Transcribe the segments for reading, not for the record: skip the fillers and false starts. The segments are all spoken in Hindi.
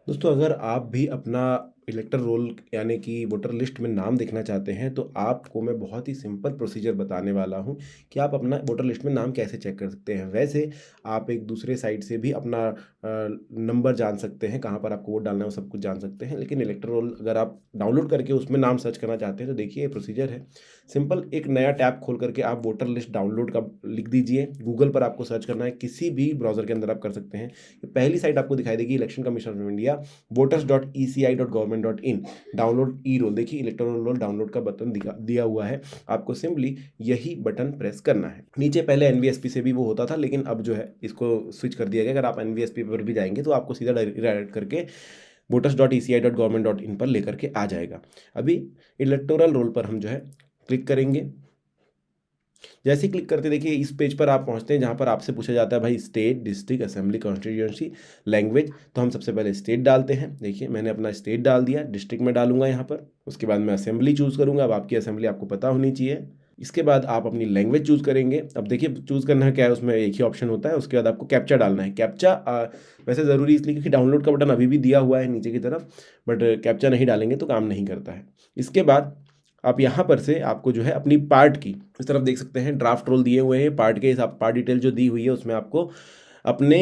दोस्तों, अगर आप भी अपना इलेक्टर रोल यानी कि वोटर लिस्ट में नाम देखना चाहते हैं, तो आपको मैं बहुत ही सिंपल प्रोसीजर बताने वाला हूँ कि आप अपना वोटर लिस्ट में नाम कैसे चेक कर सकते हैं। वैसे आप एक दूसरे साइट से भी अपना नंबर जान सकते हैं, कहाँ पर आपको वोट डालना है, वो सब कुछ जान सकते हैं। लेकिन इलेक्टर रोल अगर आप डाउनलोड करके उसमें नाम सर्च करना चाहते हैं, तो देखिए ये प्रोसीजर है। सिंपल एक नया टैब खोल करके आप वोटर लिस्ट डाउनलोड का लिख दीजिए। गूगल पर आपको सर्च करना है, किसी भी ब्राउज़र के अंदर आप कर सकते हैं। पहली साइट आपको दिखाई देगी, election commission of India voters.eci.government.in download e roll. देखिए इलेक्टोरल रोल डाउनलोड का बटन दिया हुआ है। आपको सिंपली यही बटन प्रेस करना है। नीचे पहले एनवीएसपी से भी वो होता था, लेकिन अब जो है इसको स्विच कर दिया गया। अगर आप एनवीएसपी पर भी जाएंगे तो आपको सीधा डायरेक्ट करके voters.eci.government.in पर लेकर के आ जाएगा। अभी इलेक्टोरल रोल पर हम जो है क्लिक करेंगे। जैसे ही क्लिक करते देखिए इस पेज पर आप पहुंचते हैं, जहां पर आपसे पूछा जाता है भाई state, district, assembly, constituency, language. तो हम सबसे पहले स्टेट डालते हैं। देखिए मैंने अपना स्टेट डाल दिया, डिस्ट्रिक्ट में डालूंगा यहाँ पर। उसके बाद मैं असेंबली चूज़ करूंगा। अब आपकी असेंबली आपको पता होनी चाहिए। इसके बाद आप अपनी लैंग्वेज चूज़ करेंगे। अब देखिए चूज़ करना है क्या है, उसमें एक ही ऑप्शन होता है। उसके बाद आपको कैप्चा डालना है। कैप्चा वैसे ज़रूरी इसलिए क्योंकि डाउनलोड का बटन अभी भी दिया हुआ है नीचे की तरफ, बट कैप्चा नहीं डालेंगे तो काम नहीं करता है। इसके बाद आप यहाँ पर से आपको जो है अपनी पार्ट की इस तरफ देख सकते हैं, ड्राफ्ट रोल दिए हुए हैं। पार्ट के हिसाब पार्ट डिटेल जो दी हुई है उसमें आपको अपने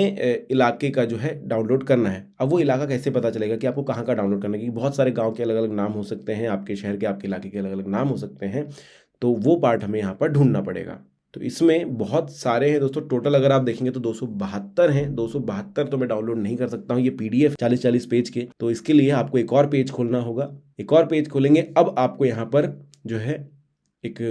इलाके का जो है डाउनलोड करना है। अब वो इलाका कैसे पता चलेगा कि आपको कहाँ का डाउनलोड करना है, क्योंकि बहुत सारे गांव के अलग अलग नाम हो सकते हैं, आपके शहर के, आपके इलाके के अलग अलग नाम हो सकते हैं। तो वो पार्ट हमें यहाँ पर ढूंढना पड़ेगा। तो इसमें बहुत सारे हैं दोस्तों, टोटल अगर आप देखेंगे तो 272 हैं। 272 तो मैं डाउनलोड नहीं कर सकता हूँ, ये पीडीएफ 40-40 पेज के। तो इसके लिए आपको एक और पेज खोलना होगा। एक और पेज खोलेंगे। अब आपको यहाँ पर जो है एक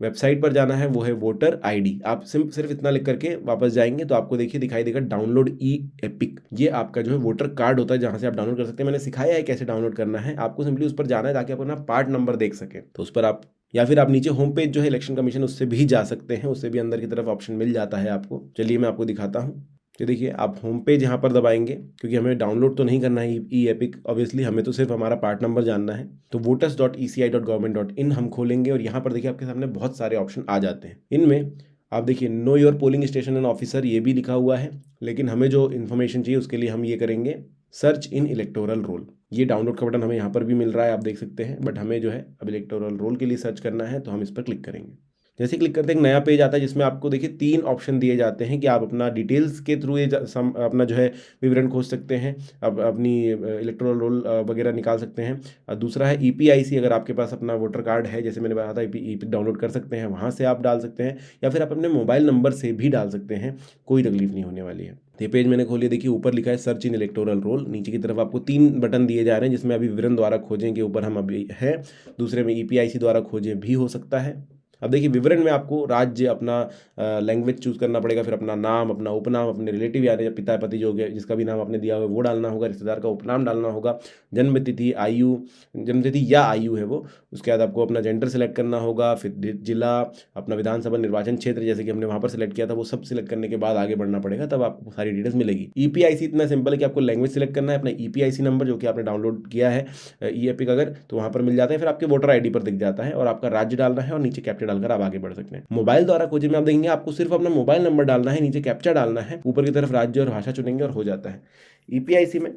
वेबसाइट पर जाना है, वो है वोटर आईडी। आप सिर्फ इतना लिख करके वापस जाएंगे तो आपको देखिए दिखाई देगा डाउनलोड ई एपिक। ये आपका जो है वोटर कार्ड होता है, जहां से आप डाउनलोड कर सकते हैं। मैंने सिखाया है कैसे डाउनलोड करना है। आपको सिंपली उस पर जाना है ताकि आप अपना पार्ट नंबर देख सकें। तो उस पर आप, या फिर आप नीचे होम पेज जो है इलेक्शन कमीशन, उससे भी जा सकते हैं। उससे भी अंदर की तरफ ऑप्शन मिल जाता है आपको। चलिए मैं आपको दिखाता हूँ। तो देखिए आप होम पेज यहाँ पर दबाएंगे, क्योंकि हमें डाउनलोड तो नहीं करना है ई एपिक ऑब्वियसली, हमें तो सिर्फ हमारा पार्ट नंबर जानना है। तो voters.eci.government.in हम खोलेंगे और यहाँ पर देखिए आपके सामने बहुत सारे ऑप्शन आ जाते हैं। इनमें आप देखिए know your polling station and officer, ये भी लिखा हुआ है। लेकिन हमें जो इन्फॉर्मेशन चाहिए उसके लिए हम ये करेंगे सर्च इन इलेक्टोरल रोल। ये डाउनलोड का बटन हमें यहाँ पर भी मिल रहा है, आप देख सकते हैं। बट हमें जो है अब इलेक्टोरल रोल के लिए सर्च करना है, तो हम इस पर क्लिक करेंगे। जैसे क्लिक करते हैं एक नया पेज आता है, जिसमें आपको देखिए 3 ऑप्शन दिए जाते हैं कि आप अपना डिटेल्स के थ्रू ये अपना जो है विवरण खोज सकते हैं। अब अपनी इलेक्टोरल रोल वगैरह निकाल सकते हैं। दूसरा है ईपीआईसी, अगर आपके पास अपना वोटर कार्ड है, जैसे मैंने बताया था ईपी डाउनलोड कर सकते हैं, वहाँ से आप डाल सकते हैं। या फिर आप अपने मोबाइल नंबर से भी डाल सकते हैं, कोई तकलीफ नहीं होने वाली है। ये पेज मैंने खोलिए। देखिए ऊपर लिखा है सर्च इन इलेक्टोरल रोल। नीचे की तरफ आपको 3 बटन दिए जा रहे हैं, जिसमें अभी विवरण द्वारा खोजें के ऊपर हम अभी है। दूसरे में ईपीआईसी द्वारा खोजें भी हो सकता है। अब देखिए विवरण में आपको राज्य, अपना लैंग्वेज चूज करना पड़ेगा, फिर अपना नाम, अपना उपनाम, अपने रिलेटिव यानी पिता पति जो जिसका भी नाम आपने दिया हुआ है वो डालना होगा, रिश्तेदार का उपनाम डालना होगा, जन्म तिथि, आयु, जन्म तिथि या आयु है वो। उसके बाद आपको अपना जेंडर सेलेक्ट करना होगा, फिर जिला, अपना विधानसभा निर्वाचन क्षेत्र जैसे कि हमने वहाँ पर सिलेक्ट किया था, वो सब सिलेक्ट करने के बाद आगे बढ़ना पड़ेगा, तब आपको सारी डिटेल्स मिलेगी। ईपीआईसी इतना सिंपल है कि आपको लैंग्वेज सिलेक्ट करना है, अपना ईपीआईसी नंबर जो कि आपने डाउनलोड किया है ई एपिक अगर, तो वहाँ पर मिल जाता है। फिर आपके वोटर आईडी पर दिख जाता है और आपका राज्य डालना है और नीचे कैप्चा डालकर आप आगे बढ़ सकते हैं। मोबाइल द्वारा खोजने में आप देखेंगे आपको सिर्फ अपना मोबाइल नंबर डालना है, नीचे कैप्चा डालना है, ऊपर की तरफ राज्य और भाषा चुनेंगे और हो जाता है। ईपीआईसी में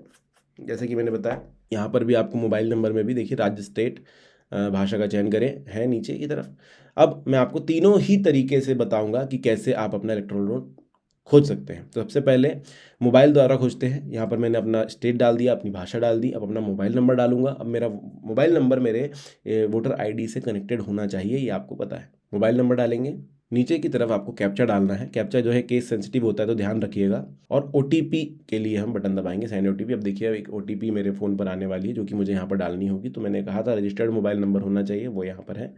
जैसे कि मैंने बताया, यहाँ पर भी आपको मोबाइल नंबर में भी देखिए राज्य, स्टेट, भाषा का चयन करें, है नीचे की तरफ। अब मैं आपको तीनों ही तरीके से बताऊंगा कि कैसे आप अपना इलेक्ट्रॉनिक रोल खोज सकते हैं। तो सबसे पहले मोबाइल द्वारा खोजते हैं। यहाँ पर मैंने अपना स्टेट डाल दिया, अपनी भाषा डाल दी। अब अपना मोबाइल नंबर डालूंगा। अब मेरा मोबाइल नंबर मेरे वोटर आईडी से कनेक्टेड होना चाहिए, ये आपको पता है। मोबाइल नंबर डालेंगे। नीचे की तरफ आपको कैप्चा डालना है। कैप्चा जो है केस सेंसिटिव होता है, तो ध्यान रखिएगा। और ओटीपी के लिए हम बटन दबाएंगे, सेंड ओटीपी। अब देखिए एक ओटीपी मेरे फ़ोन पर आने वाली है, जो कि मुझे यहाँ पर डालनी होगी। तो मैंने कहा था रजिस्टर्ड मोबाइल नंबर होना चाहिए, वो यहाँ पर है।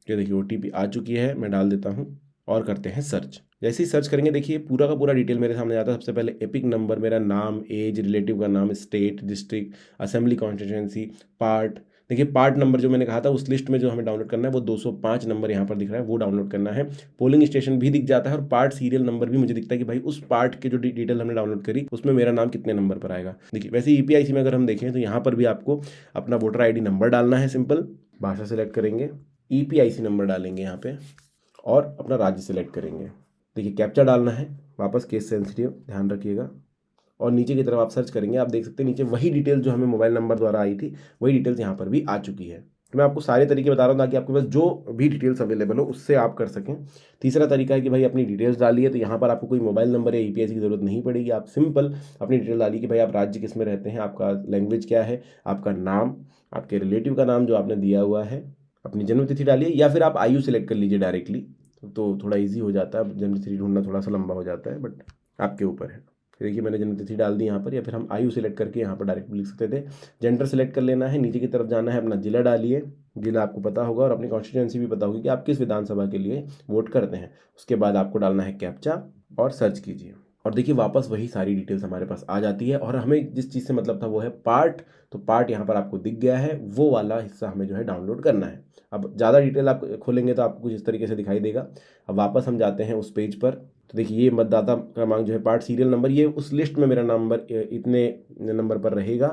ये देखिए ओटीपी आ चुकी है, मैं डाल देता हूँ और करते हैं सर्च। जैसे ही सर्च करेंगे देखिए पूरा का पूरा डिटेल मेरे सामने आता है। सबसे पहले एपिक नंबर, मेरा नाम, एज, रिलेटिव का नाम, state, district, assembly constituency, part. देखिए पार्ट नंबर जो मैंने कहा था उस लिस्ट में जो हमें डाउनलोड करना है वो 205 नंबर यहाँ पर दिख रहा है, वो डाउनलोड करना है। पोलिंग स्टेशन भी दिख जाता है और पार्ट सीरियल नंबर भी मुझे दिखता है कि भाई उस पार्ट के जो डिटेल हमने डाउनलोड करी उसमें मेरा नाम कितने नंबर पर आएगा। देखिए वैसे ईपीआईसी में अगर हम देखें तो यहाँ पर भी आपको अपना वोटर आईडी नंबर डालना है। सिंपल भाषा सेलेक्ट करेंगे, ईपीआईसी नंबर डालेंगे यहाँ पे और अपना राज्य सेलेक्ट करेंगे। देखिए कैप्चा डालना है, वापस केस सेंसिटिव, ध्यान रखिएगा। और नीचे की तरफ आप सर्च करेंगे, आप देख सकते हैं नीचे वही डिटेल जो हमें मोबाइल नंबर द्वारा आई थी, वही डिटेल्स यहाँ पर भी आ चुकी है। तो मैं आपको सारे तरीके बता रहा हूँ ताकि आपके पास जो भी डिटेल्स अवेलेबल हो उससे आप कर सकें। तीसरा तरीका है कि भाई अपनी डिटेल्स डालिए, तो यहाँ पर आपको कोई मोबाइल नंबर या ईपीआईसी की ज़रूरत नहीं पड़ेगी। आप सिंपल अपनी डिटेल डालिए कि भाई आप राज्य किस में रहते हैं, आपका लैंग्वेज क्या है, आपका नाम, आपके रिलेटिव का नाम जो आपने दिया हुआ है, अपनी जन्मतिथि डालिए, या फिर आप आयु सेलेक्ट कर लीजिए डायरेक्टली, तो थोड़ा ईजी हो जाता है। जन्मतिथि ढूंढना थोड़ा सा लंबा हो जाता है, बट आपके ऊपर है। देखिए मैंने जन्मतिथि डाल दी यहाँ पर, या फिर हम आयु सेलेक्ट करके यहाँ पर डायरेक्ट लिख सकते थे। जेंडर सेलेक्ट कर लेना है, नीचे की तरफ जाना है, अपना जिला डालिए, जिला आपको पता होगा, और अपनी कॉन्स्टिट्यूंसी भी पता होगी कि आप किस विधानसभा के लिए वोट करते हैं। उसके बाद आपको डालना है कैप्चा और सर्च कीजिए, और देखिए वापस वही सारी डिटेल्स हमारे पास आ जाती है। और हमें जिस चीज़ से मतलब था वो है पार्ट, तो पार्ट यहाँ पर आपको दिख गया है, वो वाला हिस्सा हमें जो है डाउनलोड करना है। अब ज़्यादा डिटेल आप खोलेंगे तो आपको कुछ इस तरीके से दिखाई देगा। अब वापस हम जाते हैं उस पेज पर, तो देखिए ये मतदाता क्रमांक जो है पार्ट सीरियल नंबर, ये उस लिस्ट में मेरा नंबर इतने नंबर पर रहेगा,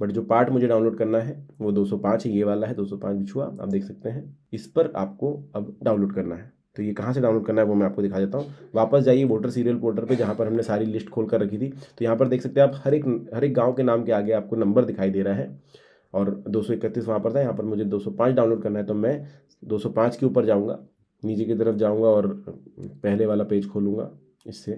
बट जो पार्ट मुझे डाउनलोड करना है वो 205 है, ये वाला है 205 बिछुआ, आप देख सकते हैं। इस पर आपको अब डाउनलोड करना है, तो ये कहाँ से डाउनलोड करना है वो मैं आपको दिखा देता हूँ। वापस जाइए वोटर सीरियल पोर्टल पे, जहाँ पर हमने सारी लिस्ट खोल कर रखी थी। तो यहाँ पर देख सकते हैं आप हर एक गांव के नाम के आगे आपको नंबर दिखाई दे रहा है, और 231 वहाँ पर था। यहाँ पर मुझे 205 डाउनलोड करना है, तो मैं 205 के ऊपर जाऊँगा, नीचे की तरफ जाऊँगा और पहले वाला पेज खोलूँगा इससे,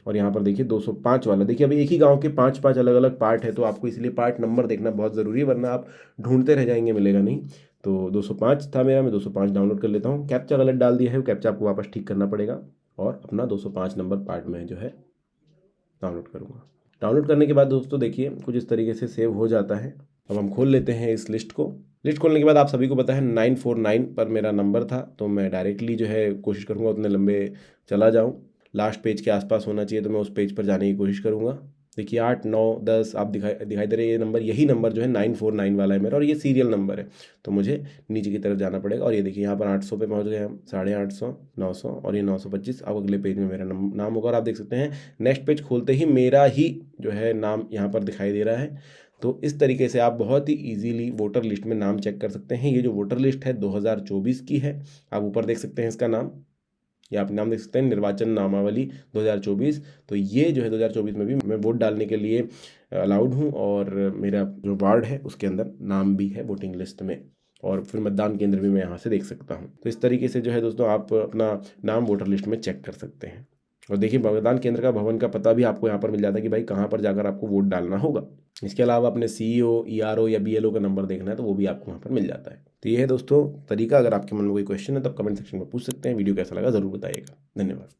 और यहाँ पर देखिए 205 वाला। देखिए अभी एक ही गांव के 5-5 अलग अलग पार्ट है, तो आपको इसलिए पार्ट नंबर देखना बहुत ज़रूरी है, वरना आप ढूंढते रह जाएंगे, मिलेगा नहीं। तो 205 था मेरा, मैं 205 डाउनलोड कर लेता हूँ। कैप्चा गलत डाल दिया है, वो कैप्चा आपको वापस ठीक करना पड़ेगा, और अपना 205 नंबर पार्ट में जो है डाउनलोड करूँगा। डाउनलोड करने के बाद दोस्तों देखिए कुछ इस तरीके से सेव हो जाता है। अब हम खोल लेते हैं इस लिस्ट को। लिस्ट खोलने के बाद आप सभी को पता है 949 पर मेरा नंबर था, तो मैं डायरेक्टली जो है कोशिश करूँगा उतने लंबे चला जाऊँ। लास्ट पेज के आसपास होना चाहिए, तो मैं उस पेज पर जाने की कोशिश करूँगा। देखिए 8, 9, 10 आप दिखाई दे रहे हैं, ये नंबर, यही नंबर जो है 949 वाला है मेरा, और ये सीरियल नंबर है। तो मुझे नीचे की तरफ जाना पड़ेगा, और ये देखिए यहाँ पर 800 पे पहुँच गए हम, 850, 900, और ये 925। अब अगले पेज में मेरा नाम होगा, और आप देख सकते हैं नेक्स्ट पेज खोलते ही मेरा ही जो है नाम यहाँ पर दिखाई दे रहा है। तो इस तरीके से आप बहुत ही इजीली वोटर लिस्ट में नाम चेक कर सकते हैं। ये जो वोटर लिस्ट है 2024 की है, आप ऊपर देख सकते हैं इसका नाम, या आप नाम देख सकते हैं निर्वाचन नामावली 2024। तो ये जो है 2024 में भी मैं वोट डालने के लिए अलाउड हूँ, और मेरा जो वार्ड है उसके अंदर नाम भी है वोटिंग लिस्ट में, और फिर मतदान केंद्र भी मैं यहाँ से देख सकता हूँ। तो इस तरीके से जो है दोस्तों आप अपना नाम वोटर लिस्ट में चेक कर सकते हैं। और देखिए मतदान केंद्र का भवन का पता भी आपको यहाँ पर मिल जाता है कि भाई कहाँ पर जाकर आपको वोट डालना होगा। इसके अलावा अपने सीईओ, ईआरओ या बीएलओ का नंबर देखना है तो वो भी आपको वहाँ पर मिल जाता है। तो ये है दोस्तों तरीका। अगर आपके मन में कोई क्वेश्चन है तो आप कमेंट सेक्शन में पूछ सकते हैं। वीडियो कैसा लगा ज़रूर बताइएगा। धन्यवाद।